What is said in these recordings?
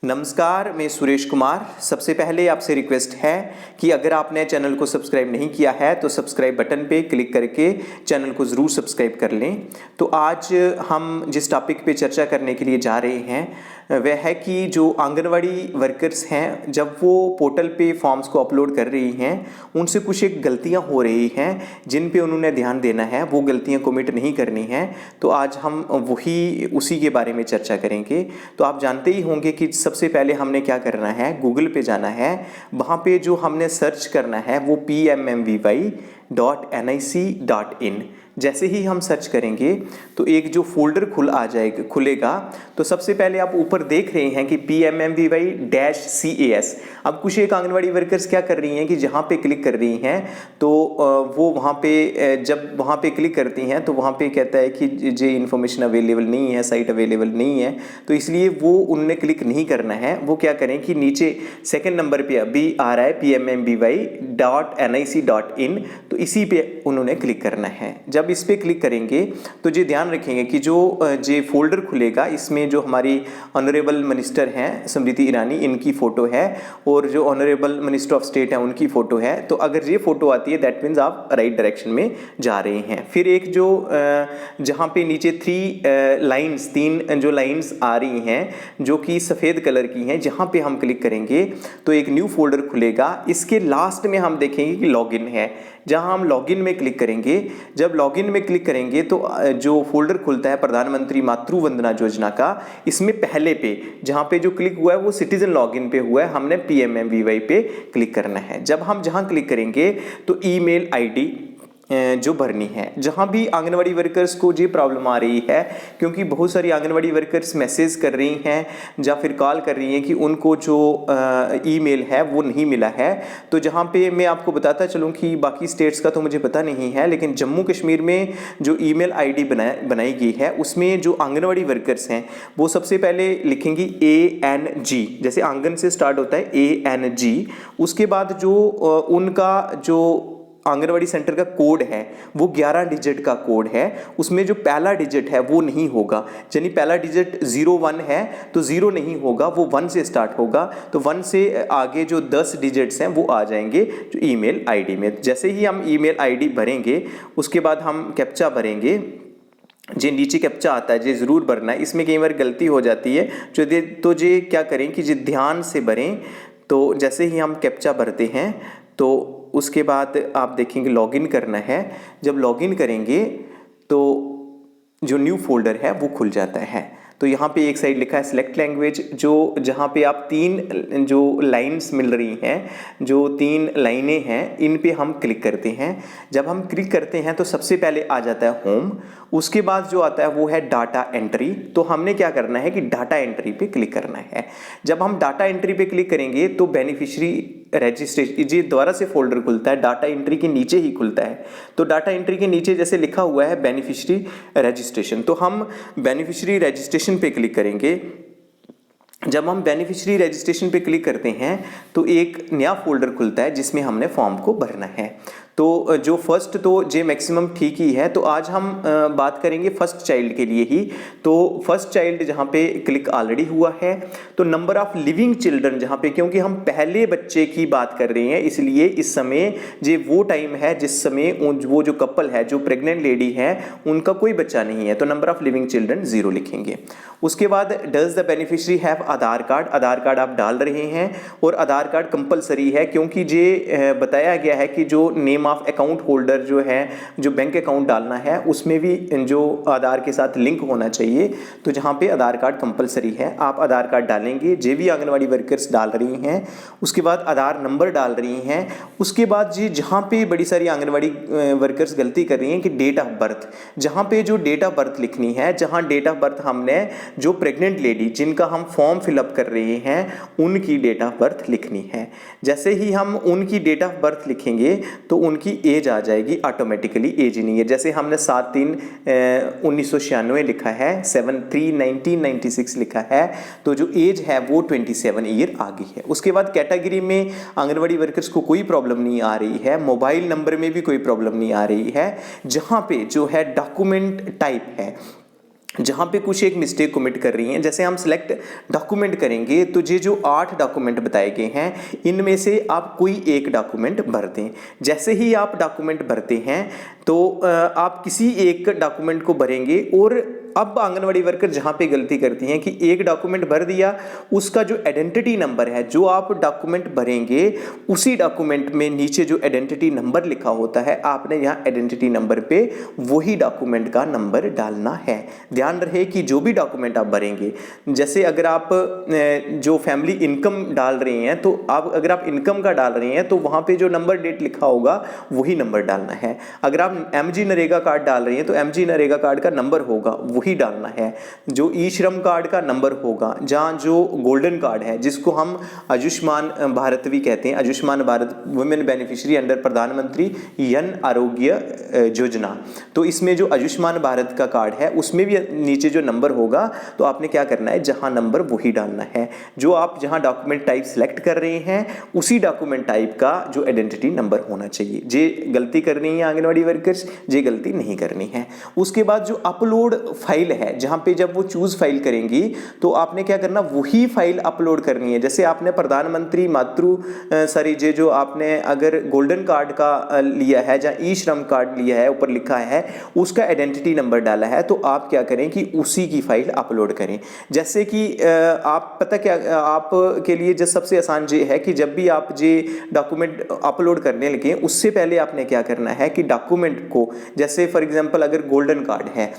नमस्कार, मैं सुरेश कुमार। सबसे पहले आपसे रिक्वेस्ट है कि अगर आपने चैनल को सब्सक्राइब नहीं किया है तो सब्सक्राइब बटन पे क्लिक करके चैनल को ज़रूर सब्सक्राइब कर लें। तो आज हम जिस टॉपिक पे चर्चा करने के लिए जा रहे हैं वह है कि जो आंगनवाड़ी वर्कर्स हैं जब वो पोर्टल पे फॉर्म्स को अपलोड कर रही हैं उनसे कुछ एक गलतियां हो रही हैं जिन पे उन्होंने ध्यान देना है, वो गलतियां कमिट नहीं करनी है। तो आज हम उसी के बारे में चर्चा करेंगे। तो आप जानते ही होंगे कि सबसे पहले हमने क्या करना है, गूगल पे जाना है। वहाँ पे जो हमने सर्च करना है वो PMMVY.nic.in। जैसे ही हम सर्च करेंगे तो एक जो फोल्डर खुलेगा। तो सबसे पहले आप ऊपर देख रहे हैं कि PMMVY-CAS। अब कुछ एक आंगनवाड़ी वर्कर्स क्या कर रही हैं कि जहाँ पे क्लिक कर रही हैं तो वो वहाँ पे जब वहाँ पे क्लिक करती हैं तो वहाँ पे कहता है कि ये इन्फॉर्मेशन अवेलेबल नहीं है, साइट अवेलेबल नहीं है। तो इसलिए वो उनने क्लिक नहीं करना है। वो क्या करें कि नीचे सेकेंड नंबर पे अभी आ रहा है PMMVY.nic.in, तो इसी पे उन्होंने क्लिक करना है। जब इस पे क्लिक करेंगे तो ये ध्यान रखेंगे कि जो फोल्डर खुलेगा इसमें जो हमारी ऑनरेबल मिनिस्टर हैं स्मृति ईरानी, इनकी फ़ोटो है और जो ऑनरेबल मिनिस्टर ऑफ स्टेट हैं उनकी फ़ोटो है। तो अगर ये फ़ोटो आती है दैट मीन्स आप राइट डायरेक्शन में जा रहे हैं। फिर एक जो जहाँ पे नीचे तीन जो लाइंस आ रही हैं जो कि सफ़ेद कलर की हैं, जहाँ पे हम क्लिक करेंगे तो एक न्यू फोल्डर खुलेगा। इसके लास्ट में हम देखेंगे कि लॉगिन है, जहां हम लॉगिन में क्लिक करेंगे। जब लॉगिन में क्लिक करेंगे तो जो फोल्डर खुलता है प्रधानमंत्री मातृ वंदना योजना का, इसमें पहले पे जहां पे जो क्लिक हुआ है वो सिटीजन लॉगिन पे हुआ है, हमने PMMVY पे क्लिक करना है। जब हम जहां क्लिक करेंगे तो ईमेल आईडी जो भरनी है, जहाँ भी आंगनवाड़ी वर्कर्स को ये प्रॉब्लम आ रही है क्योंकि बहुत सारी आंगनवाड़ी वर्कर्स मैसेज कर रही हैं या फिर कॉल कर रही हैं कि उनको जो ईमेल है वो नहीं मिला है। तो जहाँ पे मैं आपको बताता चलूँ कि बाकी स्टेट्स का तो मुझे पता नहीं है, लेकिन जम्मू कश्मीर में जो ईमेल आईडी बनाई गई है उसमें जो आंगनवाड़ी वर्कर्स हैं वो सबसे पहले लिखेंगी ANG, जैसे आंगन से स्टार्ट होता है ANG। उसके बाद जो उनका जो आंगनवाड़ी सेंटर का कोड है वो 11 डिजिट का कोड है। उसमें जो पहला डिजिट है वो नहीं होगा, यानी पहला डिजिट 01 है तो 0 नहीं होगा, वो 1 से स्टार्ट होगा। तो 1 से आगे जो 10 डिजिट्स हैं वो आ जाएंगे जो ईमेल आईडी में। जैसे ही हम ईमेल आईडी भरेंगे उसके बाद हम कैप्चा भरेंगे। जो नीचे कैप्चा आता है ये ज़रूर भरना है, इसमें कई बार गलती हो जाती है तो ये क्या करें कि ये ध्यान से भरें। तो जैसे ही हम कैप्चा भरते हैं तो उसके बाद आप देखेंगे लॉगिन करना है। जब लॉगिन करेंगे तो जो न्यू फोल्डर है वो खुल जाता है। तो यहाँ पे एक साइड लिखा है सिलेक्ट लैंग्वेज, जो जहाँ पे आप 3 जो लाइंस मिल रही हैं, जो 3 लाइनें हैं, इन पे हम क्लिक करते हैं। जब हम क्लिक करते हैं तो सबसे पहले आ जाता है होम। उसके बाद जो आता है वो है डाटा एंट्री। तो हमने क्या करना है कि डाटा एंट्री पे क्लिक करना है। जब हम डाटा एंट्री पे क्लिक करेंगे तो बेनिफिशियरी रजिस्ट्रेशन ये दोबारा से फोल्डर खुलता है, डाटा एंट्री के नीचे ही खुलता है। तो डाटा एंट्री के नीचे जैसे लिखा हुआ है बेनिफिशियरी रजिस्ट्रेशन, तो हम बेनिफिशियरी रजिस्ट्रेशन पे क्लिक करेंगे। जब हम बेनिफिशियरी रजिस्ट्रेशन पे क्लिक करते हैं तो एक नया फोल्डर खुलता है जिसमें हमने फॉर्म को भरना है। तो जो फर्स्ट तो जे मैक्सिमम ठीक ही है। तो आज हम बात करेंगे फर्स्ट चाइल्ड के लिए ही। तो फर्स्ट चाइल्ड जहाँ पे क्लिक ऑलरेडी हुआ है, तो नंबर ऑफ लिविंग चिल्ड्रन जहाँ पे, क्योंकि हम पहले बच्चे की बात कर रहे हैं इसलिए इस समय जे वो टाइम है जिस समय वो जो कपल है, जो प्रेग्नेंट लेडी है, उनका कोई बच्चा नहीं है, तो नंबर ऑफ लिविंग चिल्ड्रन 0 लिखेंगे। उसके बाद does the beneficiary have Aadhaar card, Aadhaar card आप डाल रहे हैं और आधार कार्ड कंपलसरी है क्योंकि ये बताया गया है कि जो नेम ऑफ अकाउंट होल्डर जो है, जो बैंक अकाउंट डालना है उसमें भी जो आधार के साथ लिंक होना चाहिए। तो जहाँ पे आधार कार्ड कंपलसरी है आप आधार कार्ड डालेंगे। जे भी आंगनवाड़ी वर्कर्स डाल रही हैं, उसके बाद आधार नंबर डाल रही हैं। उसके बाद जी जहाँ पे बड़ी सारी आंगनवाड़ी वर्कर्स गलती कर रही हैं कि डेट ऑफ बर्थ, जहाँ पे जो डेट ऑफ बर्थ लिखनी है, जहाँ डेट ऑफ बर्थ हमने जो प्रेग्नेंट लेडी जिनका हम फॉर्म फिलअप कर रहे हैं उनकी डेट ऑफ बर्थ लिखनी है। जैसे ही हम उनकी डेट ऑफ बर्थ लिखेंगे तो उनकी एज आ जाएगी ऑटोमेटिकली। एज ही नहीं है, जैसे हमने 7/3/1996 लिखा है, 7/3/1996 लिखा है, तो जो एज है वो 27 ईयर आ गई है। उसके बाद कैटेगरी में आंगनवाड़ी वर्कर्स को कोई प्रॉब्लम नहीं आ रही है, मोबाइल नंबर में भी कोई प्रॉब्लम नहीं आ रही है। जहाँ पे जो है डॉक्यूमेंट टाइप है, जहाँ पे कुछ एक मिस्टेक कमिट कर रही हैं। जैसे हम सिलेक्ट डॉक्यूमेंट करेंगे तो ये जो 8 डॉक्यूमेंट बताए गए हैं इनमें से आप कोई एक डॉक्यूमेंट भर दें। जैसे ही आप डॉक्यूमेंट भरते हैं तो आप किसी एक डॉक्यूमेंट को भरेंगे और अब आंगनवाड़ी वर्कर जहाँ पे गलती करती हैं कि एक डॉक्यूमेंट भर दिया, उसका जो आइडेंटिटी नंबर है जो आप डॉक्यूमेंट भरेंगे उसी डॉक्यूमेंट में नीचे जो आइडेंटिटी नंबर लिखा होता है आपने यहाँ आइडेंटिटी नंबर पे वही डॉक्यूमेंट का नंबर डालना है। ध्यान रहे कि जो भी डॉक्यूमेंट आप भरेंगे, जैसे अगर आप जो फैमिली इनकम डाल रहे हैं तो आप अगर आप इनकम का डाल रहे हैं तो वहाँ पे जो नंबर डेट लिखा होगा वही नंबर डालना है। अगर आप एमजी नरेगा कार्ड डाल रहे हैं तो एमजी नरेगा कार्ड का नंबर होगा ही डालना है। जो ई श्रम कार्ड का नंबर होगा, जहां जो गोल्डन कार्ड है जिसको हम आयुष्मान भारत भी कहते हैं, Ayushman Bharat women beneficiary under प्रधानमंत्री जन आरोग्य योजना, तो इसमें जो आयुष्मान भारत का कार्ड है उसमें भी नीचे जो नंबर होगा तो आपने क्या करना है, जहां नंबर वही डालना है। जो आप जहां डॉक्यूमेंट टाइप सेलेक्ट कर रहे हैं उसी डॉक्यूमेंट टाइप का जो आइडेंटिटी नंबर होना चाहिए। जे गलती करनी है आंगनवाड़ी वर्कर्स, जे गलती नहीं करनी है। उसके बाद जो अपलोड फाइल है, जहां पे जब वो चूज फाइल करेंगी तो आपने क्या करना, वही फाइल अपलोड करनी है। जैसे आपने प्रधानमंत्री जे जो आपने अगर गोल्डन कार्ड का लिया है, जहां ई श्रम कार्ड लिया है ऊपर लिखा है उसका आइडेंटिटी नंबर डाला है, तो आप क्या करें कि उसी की फाइल अपलोड करें। जैसे कि आप पता क्या, आपके लिए जो सबसे आसान ये है कि जब भी आप ये डॉक्यूमेंट अपलोड करने लगे उससे पहले आपने क्या करना है कि डॉक्यूमेंट को, जैसे फॉर एग्जांपल अगर गोल्डन कार्ड है,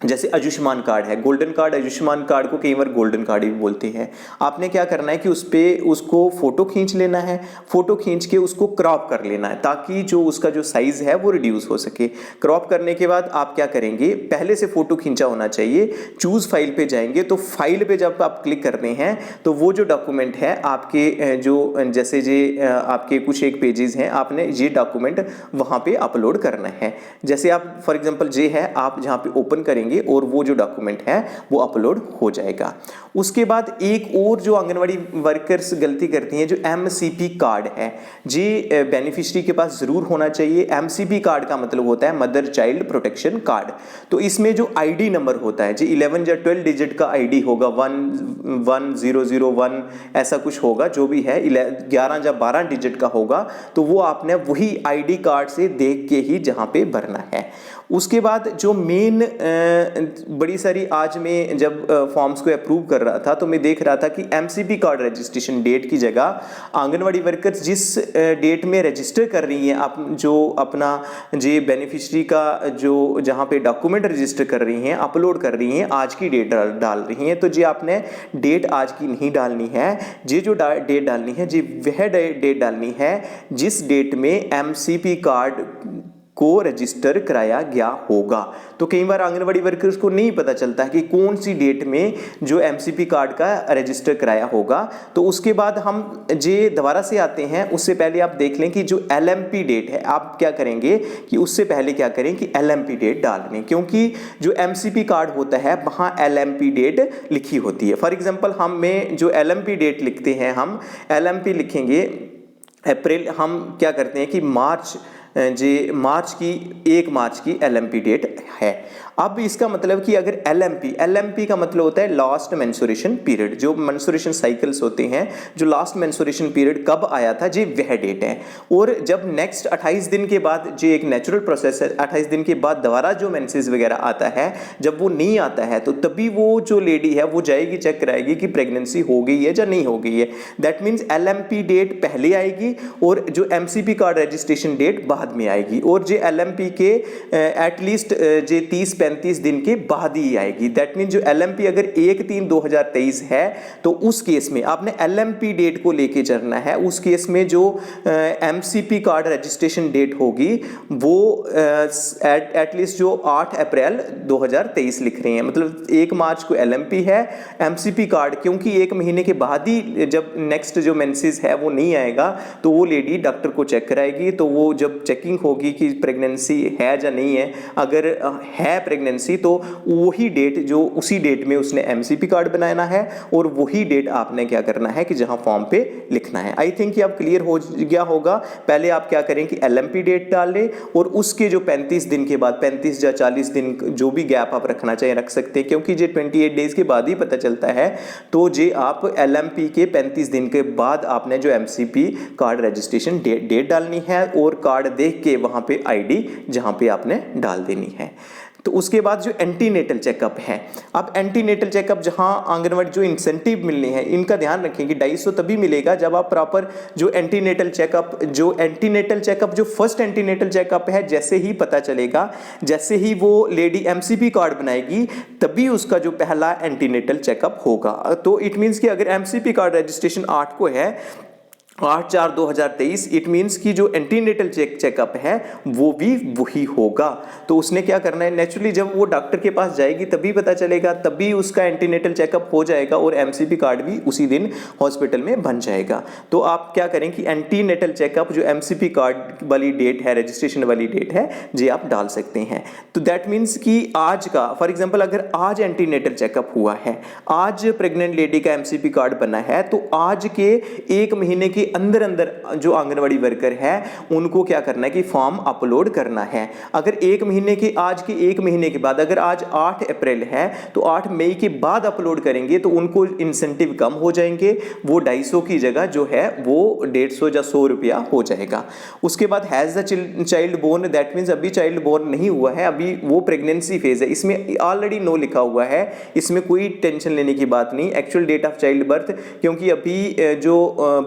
जैसे आयुष्मान कार्ड है, गोल्डन कार्ड आयुष्मान कार्ड को कई बार गोल्डन कार्ड भी बोलते हैं। आपने क्या करना है कि उस पे उसको फोटो खींच लेना है, फोटो खींच के उसको क्रॉप कर लेना है ताकि जो उसका जो साइज है वो रिड्यूस हो सके। क्रॉप करने के बाद आप क्या करेंगे, पहले से फोटो खींचा होना चाहिए, चूज फाइल पे जाएंगे तो फाइल पे जब आप क्लिक करते हैं तो वो जो डॉक्यूमेंट है आपके जो जैसे जे आपके कुछ एक पेजेस हैं, आपने ये डॉक्यूमेंट वहां पे अपलोड करना है। जैसे आप फॉर एग्जांपल जे है, आप जहां पे ओपन करेंगे और वो जो डॉक्यूमेंट है वो अपलोड हो जाएगा। उसके बाद एक और जो आंगनवाड़ी वर्कर्स गलती करती हैं, जो एमसीपी कार्ड है, जी बेनिफिशियरी के पास जरूर होना चाहिए। एमसीपी कार्ड का मतलब होता है मदर चाइल्ड प्रोटेक्शन कार्ड। तो इसमें जो आईडी नंबर होता है जी 11 या 12 डिजिट का आईडी होगा, 11001 ऐसा कुछ होगा, जो भी है 11 या 12 डिजिट का होगा, तो वो आपने वही आईडी कार्ड से देख के ही जहां पे भरना है। उसके बाद जो मेन बड़ी सारी, आज मैं जब फॉर्म्स को अप्रूव कर रहा था तो मैं देख रहा था कि एमसीपी कार्ड रजिस्ट्रेशन डेट की जगह आंगनवाड़ी वर्कर्स जिस डेट में रजिस्टर कर रही हैं, आप जो अपना जे बेनिफिशियरी का जो जहां पे डॉक्यूमेंट रजिस्टर कर रही हैं, अपलोड कर रही हैं, आज की डेट डाल रही हैं, तो जी आपने डेट आज की नहीं डालनी है। जी जो डेट डालनी है जी वह डेट डालनी है जिस डेट में एमसीपी कार्ड को रजिस्टर कराया गया होगा। तो कई बार आंगनवाड़ी वर्कर्स को नहीं पता चलता है कि कौन सी डेट में जो एमसीपी कार्ड का रजिस्टर कराया होगा। तो उसके बाद हम जे दोबारा से आते हैं, उससे पहले आप देख लें कि जो एलएमपी डेट है, आप क्या करेंगे कि उससे पहले क्या करें कि एलएमपी डेट डाल लें, क्योंकि जो एमसीपी कार्ड होता है वहाँ एलएमपी डेट लिखी होती है। फॉर एग्जाम्पल हम में जो एलएमपी डेट लिखते हैं, हम एलएमपी लिखेंगे अप्रैल, हम क्या करते हैं कि मार्च की 1 मार्च की एलएमपी डेट है। अब इसका मतलब कि अगर एलएमपी का मतलब होता है लास्ट मेंस्ट्रुएशन पीरियड, जो मेंस्ट्रुएशन साइकिल्स होते हैं, जो लास्ट मेंस्ट्रुएशन पीरियड कब आया था जी वह डेट है। और जब नेक्स्ट 28 दिन के बाद, जो एक नेचुरल प्रोसेस है, 28 दिन के बाद दोबारा जो मेंसेस वगैरह आता है, जब वो नहीं आता है तो तभी वो जो लेडी है वो जाएगी चेक कराएगी कि प्रेगनेंसी हो गई है या नहीं हो गई है। दैट मीन्स एलएमपी डेट पहले आएगी और जो एमसीपी कार्ड रजिस्ट्रेशन डेट बाद में आएगी, और जो एलएमपी के एटलीस्ट जो 30-35 दिन के बाद ही आएगी। दैट मीन जो एलएमपी अगर 1/3/2023 है तो उस केस में आपने एलएमपी डेट को लेके चलना है। उस केस में जो एमसीपी कार्ड रजिस्ट्रेशन डेट होगी वो एटलीस्ट जो 8 अप्रैल 2023 लिख रहे हैं, मतलब 1 मार्च को एलएमपी है। एमसीपी कार्ड क्योंकि 1 महीने के बाद ही जब नेक्स्ट जो मेंसेस है वो नहीं आएगा तो वो लेडी डॉक्टर को चेक कराएगी, तो वो जब चेकिंग होगी कि प्रेगनेंसी है या नहीं है, अगर है प्रेगनेंसी तो वही डेट जो उसी डेट में उसने एमसीपी कार्ड बनाना है और वही डेट आपने क्या करना है कि जहां फॉर्म पे लिखना है। आई थिंक ये अब क्लियर हो गया होगा। पहले आप क्या करें कि एलएमपी डेट डाल लें और उसके जो 35 दिन के बाद 35 या 40 दिन जो भी गैप आप रखना चाहिए रख सकते हैं, क्योंकि जे 28 डेज के बाद ही पता चलता है। तो जे आप एलएमपी के 35 दिन के बाद आपने जो एमसीपी कार्ड रजिस्ट्रेशन डेट डालनी है और कार्ड देख के वहां पे आईडी जहां पे आपने डाल देनी है। तो उसके बाद जो एंटीनेटल चेकअप है, अब एंटीनेटल चेकअप जहां आंगनवाड़ी जो इंसेंटिव मिलने हैं इनका ध्यान रखें कि 250 तभी मिलेगा जब आप प्रॉपर जो एंटीनेटल चेकअप जो फर्स्ट एंटीनेटल चेकअप है, जैसे ही पता चलेगा, जैसे ही वो लेडी एमसीपी कार्ड बनाएगी तभी उसका जो पहला एंटीनेटल चेकअप होगा। तो इट मीन्स कि अगर एमसीपी कार्ड रजिस्ट्रेशन 8 को है 8/4/2023, इट मीन्स की जो एंटीनेटल चेकअप है वो भी वही होगा। तो उसने क्या करना है, नेचुरली जब वो डॉक्टर के पास जाएगी तभी पता चलेगा, तभी उसका एंटीनेटल चेकअप हो जाएगा और एमसीपी कार्ड भी उसी दिन हॉस्पिटल में बन जाएगा। तो आप क्या करें कि एंटीनेटल चेकअप जो एमसीपी कार्ड वाली डेट है, रजिस्ट्रेशन वाली डेट है, जी आप डाल सकते हैं। तो दैट मीन्स कि आज का फॉर एग्जाम्पल अगर आज एंटीनेटल चेकअप हुआ है, आज प्रेग्नेंट लेडी का एमसीपी कार्ड बना है, तो आज के 1 महीने के अंदर जो आंगनवाड़ी वर्कर है उनको क्या करना है कि फॉर्म अपलोड करना है। अगर 1 महीने के आज के 1 महीने के बाद, अगर आज 8 अप्रैल है तो 8 मई के बाद अपलोड करेंगे तो उनको इंसेंटिव कम हो जाएंगे, वो 250 की जगह जो है वो 150 या 100 रुपया हो जाएगा। उसके बाद has the child born, that means अभी चाइल्ड बोर्न नहीं हुआ है, अभी वो प्रेगनेंसी फेज है, इसमें ऑलरेडी नो लिखा हुआ है, इसमें कोई टेंशन लेने की बात नहीं। Actual date of child birth, क्योंकि अभी जो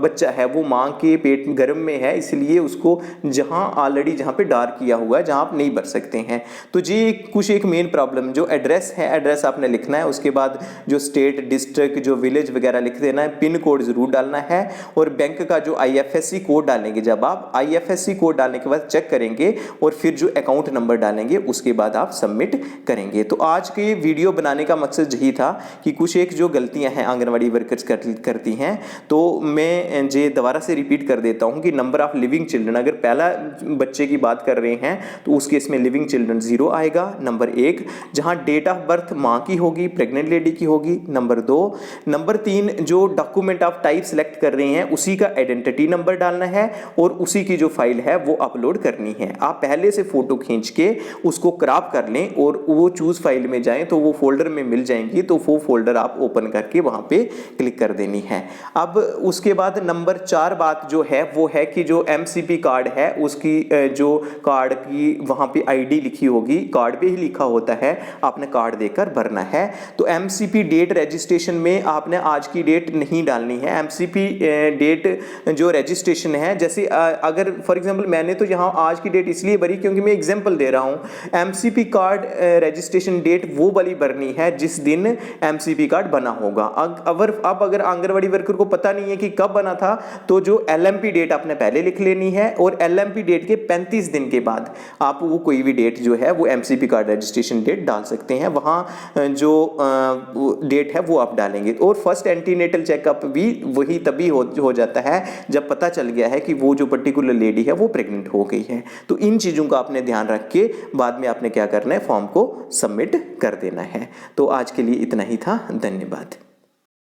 बच्चा है वो मां के पेट गर्भ में है, इसलिए उसको जहां पे डार्क किया हुआ है, जहां आप नहीं भर सकते हैं। तो जी कुछ एक मेन प्रॉब्लम जो एड्रेस है, एड्रेस आपने लिखना है, उसके बाद जो स्टेट, डिस्ट्रिक्ट, जो विलेज वगैरह लिख देना है, पिन कोड जरूर डालना है और बैंक का जो आईएफएससी कोड डालेंगे, जब आप आईएफएससी कोड डालने के बाद चेक करेंगे और फिर जो अकाउंट नंबर डालेंगे उसके बाद आप सबमिट करेंगे। तो आज के वीडियो बनाने का मकसद यही था कि कुछ एक जो गलतियां हैं आंगनवाड़ी वर्कर्स करती हैं, तो मैं जे दोबारा से रिपीट कर देता हूं कि नंबर ऑफ लिविंग चिल्ड्रन, अगर पहला बच्चे की बात कर रहे हैं तो उस केस में लिविंग चिल्ड्रन 0 आएगा, नंबर 1, जहां डेट ऑफ बर्थ मां की होगी, प्रेग्नेंट लेडी की होगी, नंबर 2, नंबर 3, जो डॉक्यूमेंट ऑफ टाइप सिलेक्ट कर रहे हैं उसी का आइडेंटिटी नंबर डालना है और उसी की जो फाइल है वो अपलोड करनी है। आप पहले से फोटो खींच के उसको क्रॉप कर लें और वो चूज फाइल में जाएं तो वो फोल्डर में मिल जाएंगी, तो वो फोल्डर आप ओपन करके वहां पे क्लिक कर देनी है। अब उसके बाद नंबर 4 बात जो है वो है कि जो एमसीपी कार्ड है उसकी जो कार्ड की वहां पे आईडी लिखी होगी, कार्ड पे ही लिखा होता है, आपने कार्ड देकर भरना है। तो एमसीपी डेट रजिस्ट्रेशन में आपने आज की डेट नहीं डालनी है। एमसीपी डेट जो रजिस्ट्रेशन है, जैसे अगर फॉर एग्जांपल मैंने तो यहाँ आज की डेट इसलिए भरी क्योंकि मैं एग्जांपल दे रहा हूँ। एमसीपी कार्ड रजिस्ट्रेशन डेट वो वाली भरनी है जिस दिन एमसीपी कार्ड बना होगा। अगर आंगनवाड़ी वर्कर को पता नहीं है कि कब बना था, तो जो एलएमपी डेट आपने पहले लिख लेनी है और एलएमपी डेट के 35 दिन के बाद आप वो कोई भी डेट जो है वो एमसीपी कार्ड रजिस्ट्रेशन डेट डाल सकते हैं, वहां जो डेट है वो आप डालेंगे। और फर्स्ट एंटीनेटल चेकअप भी वही तभी हो जाता है जब पता चल गया है कि वो जो पर्टिकुलर लेडी है वो प्रेग्नेंट हो गई है। तो इन चीजों का आपने ध्यान रख के बाद में आपने क्या करना है, फॉर्म को सबमिट कर देना है। तो आज के लिए इतना ही था, धन्यवाद।